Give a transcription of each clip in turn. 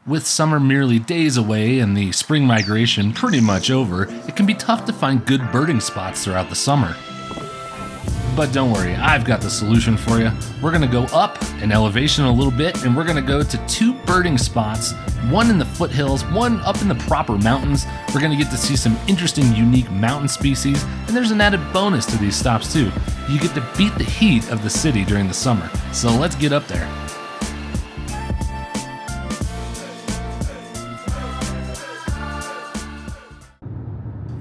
With summer merely days away and the spring migration pretty much over, it can be tough to find good birding spots throughout the summer. But don't worry, I've got the solution for you. We're gonna go up in elevation a little bit, and we're gonna go to 2 birding spots, one in the foothills, one up in the proper mountains. We're gonna get to see some interesting, unique mountain species, and there's an added bonus to these stops too. You get to beat the heat of the city during the summer. So let's get up there.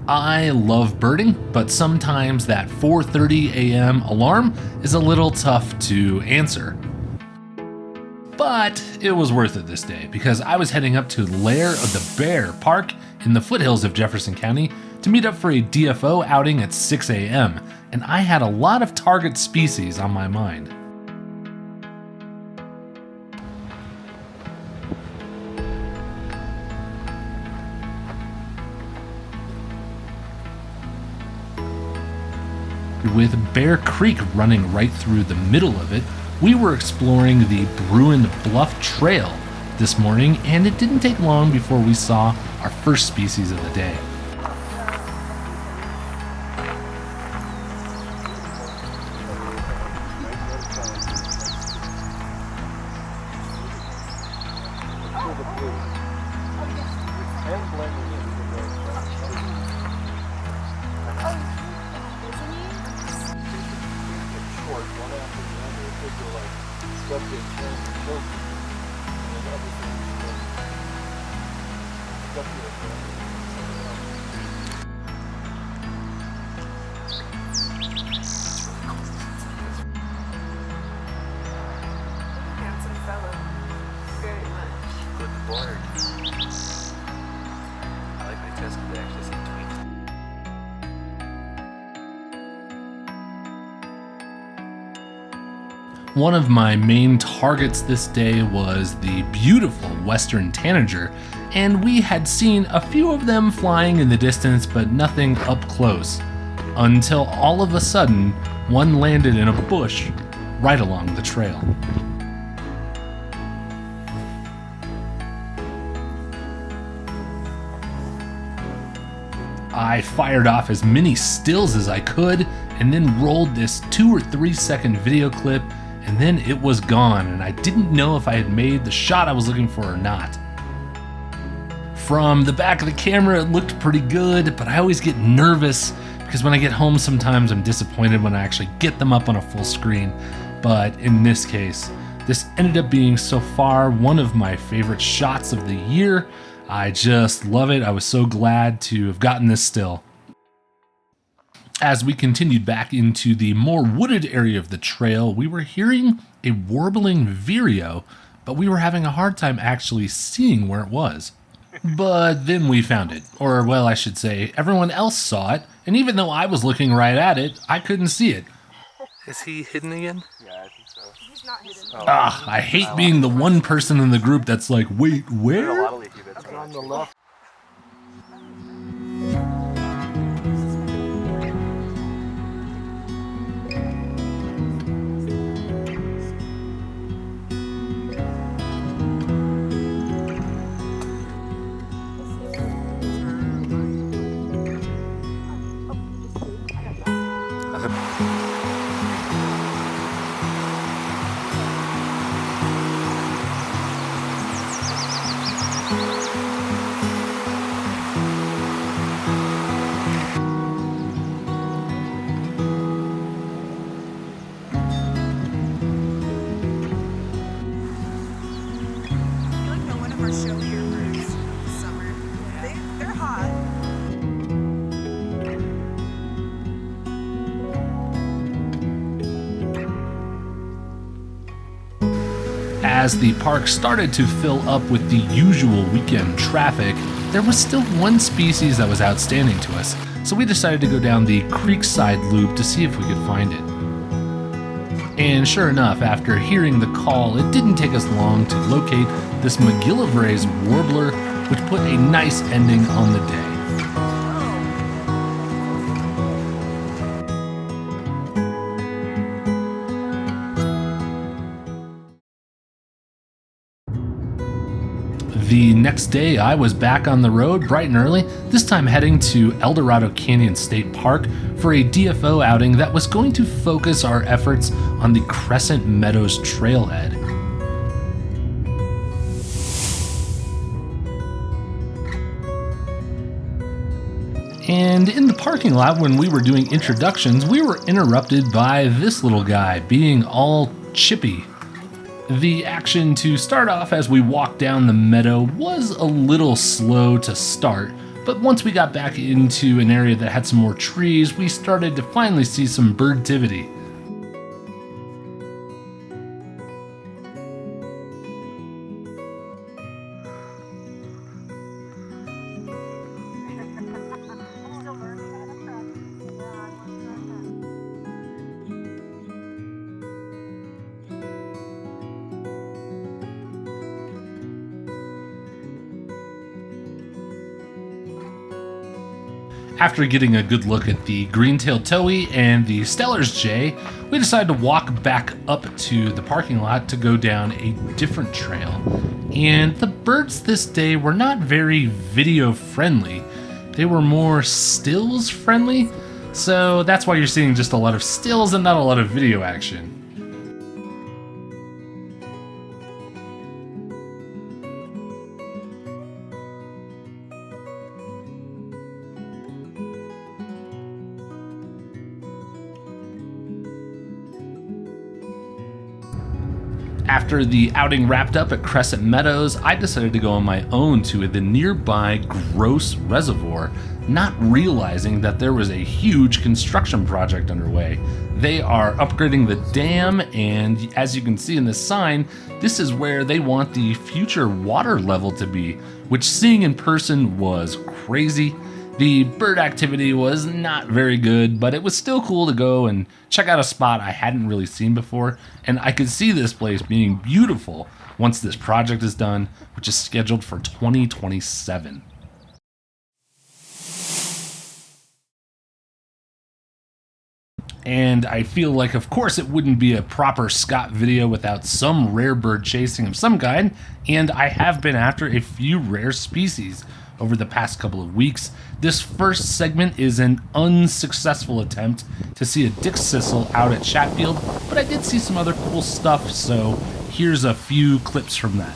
I love birding, but sometimes that 4:30 a.m. alarm is a little tough to answer. But it was worth it this day because I was heading up to Lair O the Bear Park in the foothills of Jefferson County to meet up for a DFO outing at 6 a.m., and I had a lot of target species on my mind. With Bear Creek running right through the middle of it, we were exploring the Bruin Bluff Trail this morning, and it didn't take long before we saw our first species of the day. One of my main targets this day was the beautiful western tanager, and we had seen a few of them flying in the distance, but nothing up close, until all of a sudden, one landed in a bush right along the trail. I fired off as many stills as I could, and then rolled this 2 or 3 second video clip, and then it was gone, and I didn't know if I had made the shot I was looking for or not. From the back of the camera, it looked pretty good, but I always get nervous because when I get home sometimes I'm disappointed when I actually get them up on a full screen. But in this case, this ended up being so far one of my favorite shots of the year. I just love it. I was so glad to have gotten this still. As we continued back into the more wooded area of the trail, we were hearing a warbling vireo, but we were having a hard time actually seeing where it was. But then we found it, or well, I should say, everyone else saw it, and even though I was looking right at it, I couldn't see it. Is he hidden again? Yeah, I think so. He's not hidden. I hate being the one person in the group that's like, wait, where? On the left. As the park started to fill up with the usual weekend traffic, there was still one species that was outstanding to us, so we decided to go down the creekside loop to see if we could find it. And sure enough, after hearing the call, it didn't take us long to locate this McGillivray's warbler, which put a nice ending on the day. The next day, I was back on the road bright and early, this time heading to Eldorado Canyon State Park for a DFO outing that was going to focus our efforts on the Crescent Meadows trailhead. And in the parking lot, when we were doing introductions, we were interrupted by this little guy being all chippy. The action to start off as we walked down the meadow was a little slow to start, but once we got back into an area that had some more trees, we started to finally see some birdtivity. After getting a good look at the green-tailed towhee and the Steller's jay, we decided to walk back up to the parking lot to go down a different trail. And the birds this day were not very video-friendly. They were more stills-friendly, so that's why you're seeing just a lot of stills and not a lot of video action. After the outing wrapped up at Crescent Meadows, I decided to go on my own to the nearby Gross Reservoir, not realizing that there was a huge construction project underway. They are upgrading the dam, and as you can see in this sign, this is where they want the future water level to be, which seeing in person was crazy. The bird activity was not very good, but it was still cool to go and check out a spot I hadn't really seen before, and I could see this place being beautiful once this project is done, which is scheduled for 2027. And I feel like, of course, it wouldn't be a proper Scott video without some rare bird chasing of some kind, and I have been after a few rare species over the past couple of weeks. This first segment is an unsuccessful attempt to see a dick sissel out at Chatfield, but I did see some other cool stuff, so here's a few clips from that.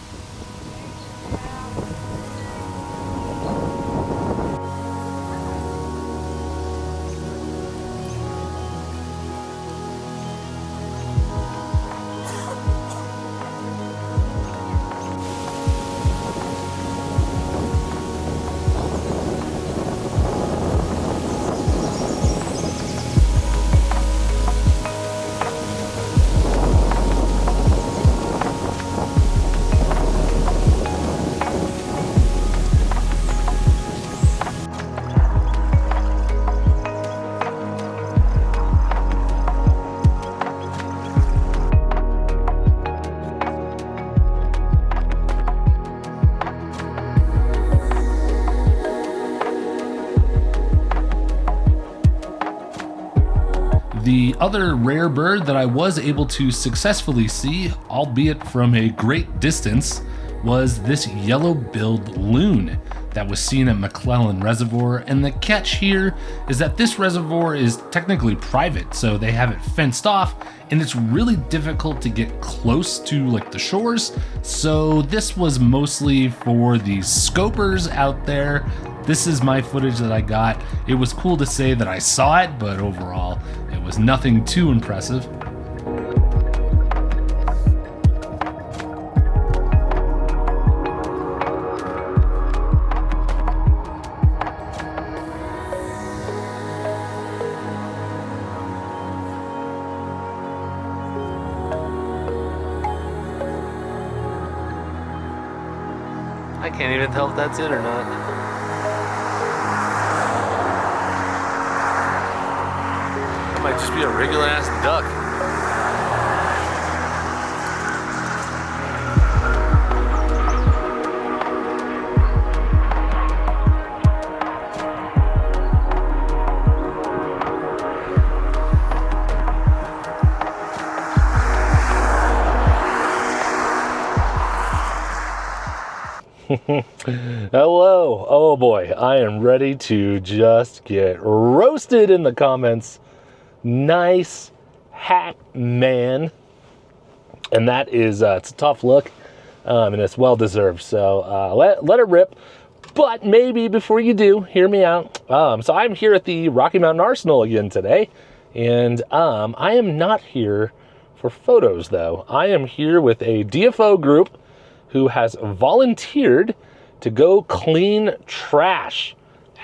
The other rare bird that I was able to successfully see, albeit from a great distance, was this yellow-billed loon that was seen at McClellan Reservoir. And the catch here is that this reservoir is technically private, so they have it fenced off, and it's really difficult to get close to like the shores. So this was mostly for the scopers out there. This is my footage that I got. It was cool to say that I saw it, but overall, it was nothing too impressive. I can't even tell if that's it or not. Might just be a regular ass duck. Hello. Oh boy, I am ready to just get roasted in the comments. Nice hat, man. And that is, it's a tough look, and it's well deserved. So let it rip. But maybe before you do, hear me out. So I'm here at the Rocky Mountain Arsenal again today, and I am not here for photos though. I am here with a DFO group who has volunteered to go clean trash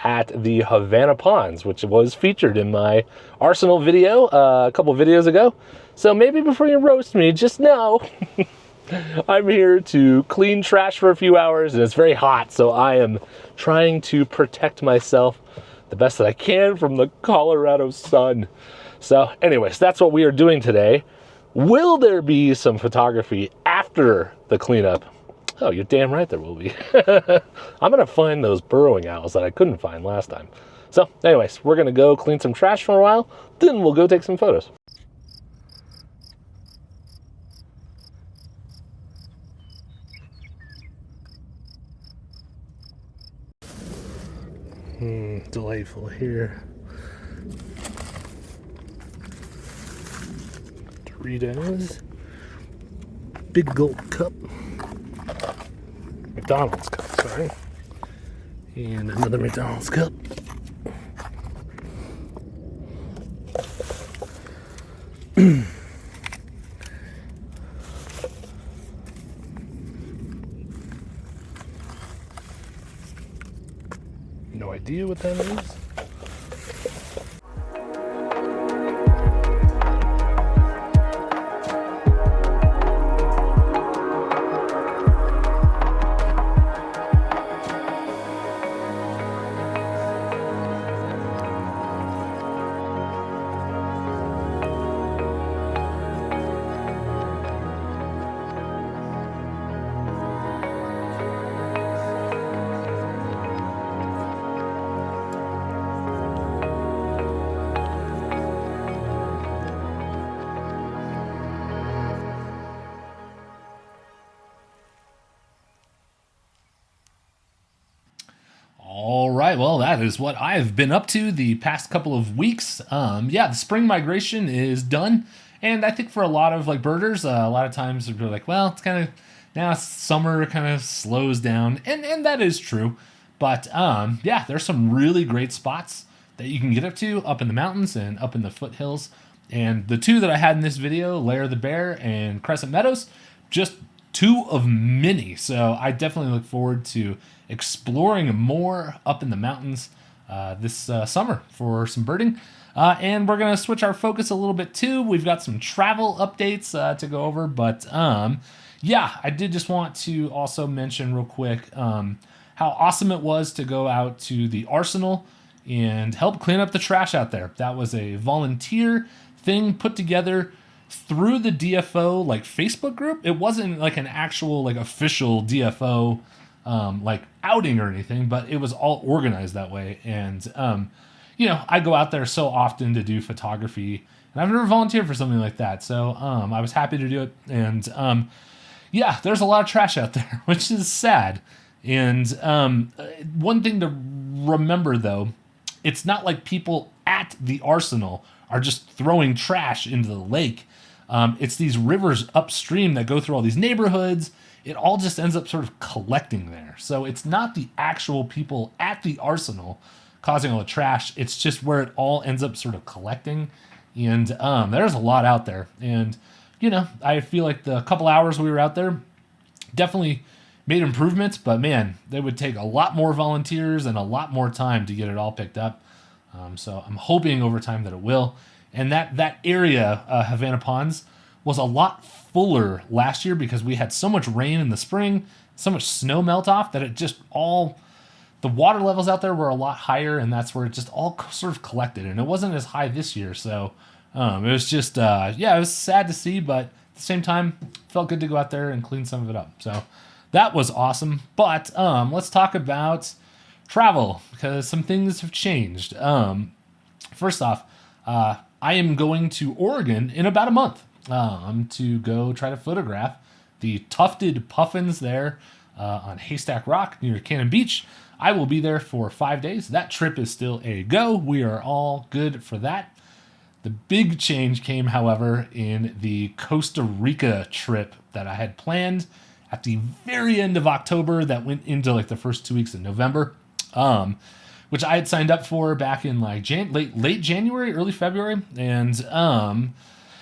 at the Havana Ponds, which was featured in my Arsenal video a couple videos ago. So maybe before you roast me, just know I'm here to clean trash for a few hours, and it's very hot, so I am trying to protect myself the best that I can from the Colorado sun. So anyways, that's what we are doing today. Will there be some photography after the cleanup? Oh, you're damn right there will be. I'm going to find those burrowing owls that I couldn't find last time. So anyways, we're going to go clean some trash for a while, then we'll go take some photos. Delightful here. Doritos. Big gulp cup. McDonald's cup, sorry. And another McDonald's cup. No idea what that is. All right, well, that is what I've been up to the past couple of weeks. The spring migration is done, and I think for a lot of like birders, a lot of times they're like, well, it's kind of now summer kind of slows down, and that is true. But there's some really great spots that you can get up to up in the mountains and up in the foothills. And the two that I had in this video, Lair O the Bear and Crescent Meadows, just two of many. So I definitely look forward to exploring more up in the mountains this summer for some birding. And we're going to switch our focus a little bit too. We've got some travel updates to go over. But I did just want to also mention real quick how awesome it was to go out to the Arsenal and help clean up the trash out there. That was a volunteer thing put together through the DFO like Facebook group. It wasn't like an actual like official DFO like outing or anything, but it was all organized that way. And I go out there so often to do photography, and I've never volunteered for something like that. So I was happy to do it. And there's a lot of trash out there, which is sad. And one thing to remember though, it's not like people at the Arsenal are just throwing trash into the lake. It's these rivers upstream that go through all these neighborhoods. It all just ends up sort of collecting there. So it's not the actual people at the Arsenal causing all the trash. It's just where it all ends up sort of collecting. And there's a lot out there. And, I feel like the couple hours we were out there definitely made improvements. But, man, they would take a lot more volunteers and a lot more time to get it all picked up. So I'm hoping over time that it will. And that area, Havana Ponds, was a lot fuller last year because we had so much rain in the spring, so much snow melt off that it just all, the water levels out there were a lot higher, and that's where it just all sort of collected. And it wasn't as high this year, so it was just, it was sad to see, but at the same time, it felt good to go out there and clean some of it up. So that was awesome. But let's talk about travel, because some things have changed. First off, I am going to Oregon in about a month to go try to photograph the tufted puffins there. on Haystack Rock near Cannon Beach. I will be there for 5 days. That trip is still a go. We are all good for that. The big change came, however, in the Costa Rica trip that I had planned at the very end of October that went into like the first 2 weeks of November, which I had signed up for back in like late January, early February. And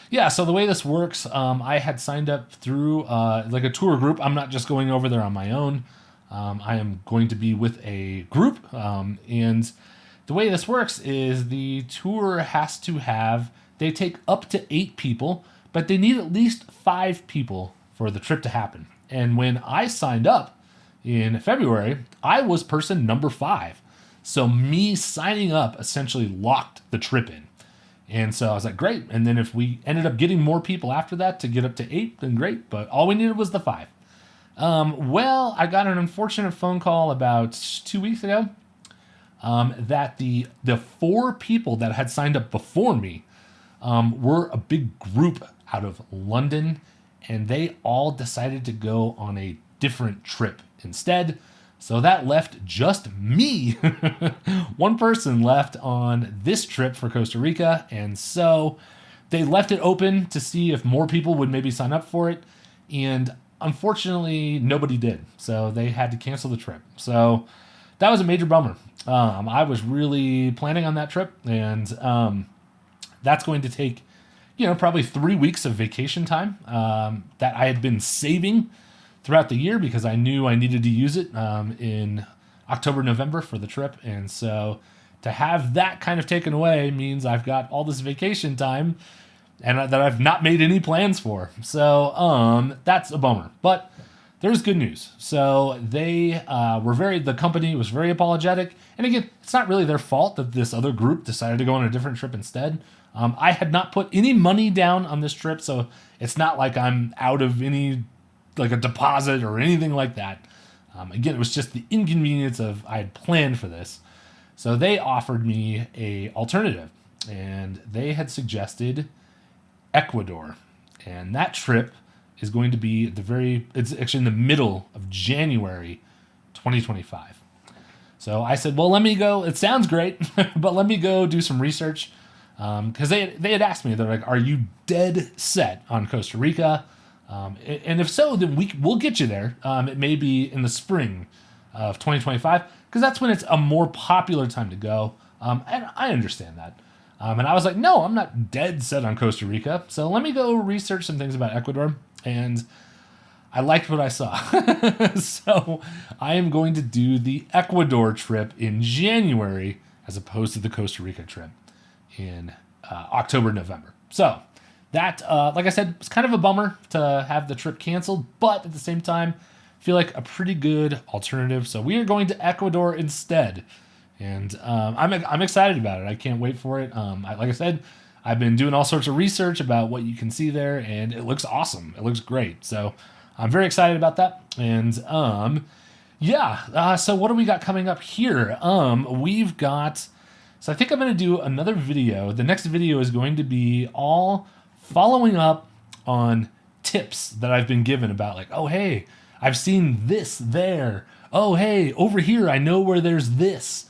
yeah, so the way this works, I had signed up through like a tour group. I'm not just going over there on my own. I am going to be with a group. And the way this works is the tour has to have, they take up to 8 people, but they need at least 5 people for the trip to happen. And when I signed up in February, I was person number 5. So me signing up essentially locked the trip in. And so I was like, great. And then if we ended up getting more people after that to get up to 8, then great. But all we needed was the 5. Well, I got an unfortunate phone call about 2 weeks ago that the 4 people that had signed up before me were a big group out of London, and they all decided to go on a different trip instead. So that left just me. One person left on this trip for Costa Rica, and so they left it open to see if more people would maybe sign up for it, and unfortunately nobody did. So they had to cancel the trip. So that was a major bummer. I was really planning on that trip, and that's going to take, probably 3 weeks of vacation time that I had been saving throughout the year because I knew I needed to use it in October, November for the trip. And so to have that kind of taken away means I've got all this vacation time and that I've not made any plans for. So that's a bummer. But there's good news. So they the company was very apologetic. And again, it's not really their fault that this other group decided to go on a different trip instead. I had not put any money down on this trip, so it's not like I'm out of any, like a deposit or anything like that. Again, it was just the inconvenience of I had planned for this. So they offered me a alternative, and they had suggested Ecuador. And that trip is going to be it's actually in the middle of January 2025. So I said, well, let me go. It sounds great, but let me go do some research. Because they had asked me, they're like, are you dead set on Costa Rica? And if so, then we'll get you there. It may be in the spring of 2025, because that's when it's a more popular time to go. And I understand that. And I was like, no, I'm not dead set on Costa Rica. So let me go research some things about Ecuador. And I liked what I saw. So I am going to do the Ecuador trip in January as opposed to the Costa Rica trip in October, November. So that, like I said, it's kind of a bummer to have the trip canceled, but at the same time, I feel like a pretty good alternative. So we are going to Ecuador instead, and I'm excited about it. I can't wait for it. Like I said, I've been doing all sorts of research about what you can see there, and it looks awesome. It looks great. So I'm very excited about that. And so what do we got coming up here? We've got. So I think I'm going to do another video. The next video is going to be all following up on tips that I've been given about like, oh, hey, I've seen this there. Oh, hey, over here, I know where there's this.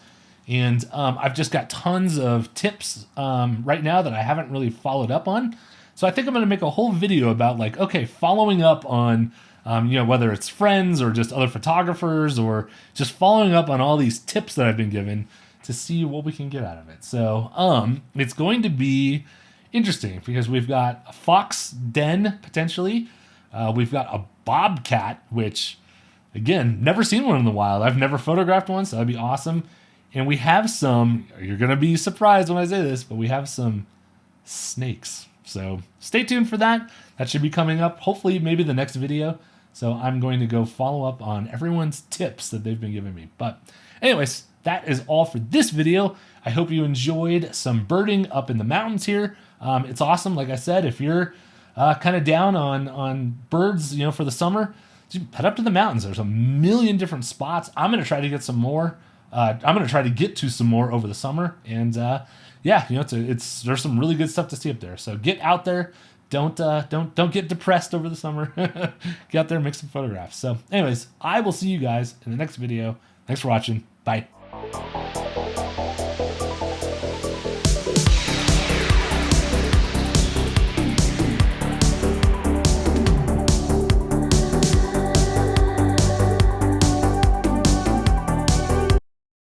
And I've just got tons of tips right now that I haven't really followed up on. So I think I'm going to make a whole video about like, okay, following up on, whether it's friends or just other photographers or just following up on all these tips that I've been given to see what we can get out of it. So it's going to be interesting because we've got a fox den potentially. We've got a bobcat, which, again, never seen one in the wild. I've never photographed one, so that'd be awesome. And we have some, you're going to be surprised when I say this, but we have some snakes. So stay tuned for that. That should be coming up, hopefully maybe the next video. So I'm going to go follow up on everyone's tips that they've been giving me. But anyways, that is all for this video. I hope you enjoyed some birding up in the mountains here. It's awesome. Like I said, if you're kind of down on birds, for the summer, just head up to the mountains. There's a million different spots. I'm going to try to get some more. I'm going to try to get to some more over the summer. And there's some really good stuff to see up there. So get out there, don't get depressed over the summer. Get out there and make some photographs. So anyways, I will see you guys in the next video. Thanks for watching. Bye.